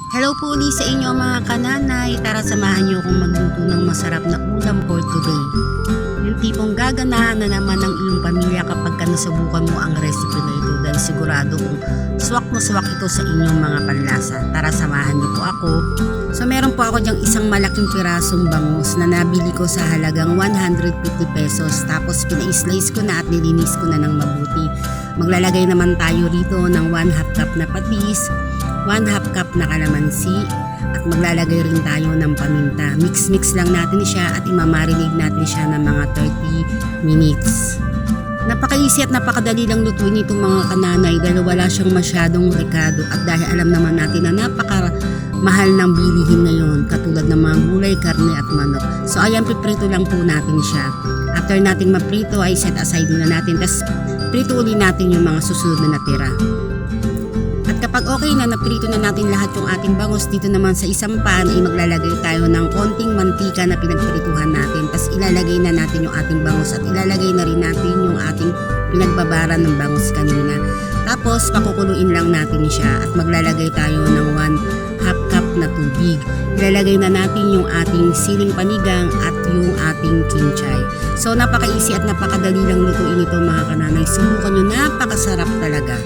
Hello po ulit sa inyo mga kananay. Tara samahan niyo akong magluto ng masarap na ulam for today. Yung tipong gaganahan na naman ng iyong pamilya kapag nasubukan mo ang recipe na ito dahil sigurado kung swak na swak ito sa inyong mga panlasa. Tara samahan niyo po ako. So meron po ako diyang isang malaking pirasong bangus na nabili ko sa halagang 150 pesos. Tapos pina-slice ko na at nilinis ko na ng mabuti. Maglalagay naman tayo rito ng 1/2 cup na patis, 1/2 cup na kalamansi, at maglalagay rin tayo ng paminta. Mix lang natin siya at imamarinate natin siya ng mga 30 minutes. Napaka-easy at napakadali lang lutuin itong mga kananay dahil wala siyang masyadong rekado at dahil alam naman natin na napaka-mahal ng bilihin ngayon katulad ng mga gulay, karne at manok. So ayan, piprito lang po natin siya. After natin maprito ay set aside muna natin, tapos prito uli natin yung mga susunod na natira. At kapag okay na, naprito na natin lahat yung ating bangus, dito naman sa isang pan ay maglalagay tayo ng konting mantika na pinagprituhan natin. Tapos ilalagay na natin yung ating bangus at ilalagay na rin natin yung ating pinagbabaran ng bangus kanina. Tapos pakukuluin lang natin siya at maglalagay tayo ng 1/2 cup na tubig. Ilalagay na natin yung ating siling panigang at yung ating kinchay. So napaka-easy at napakadali lang lutuin ito mga kananay. Subukan nyo, napakasarap talaga.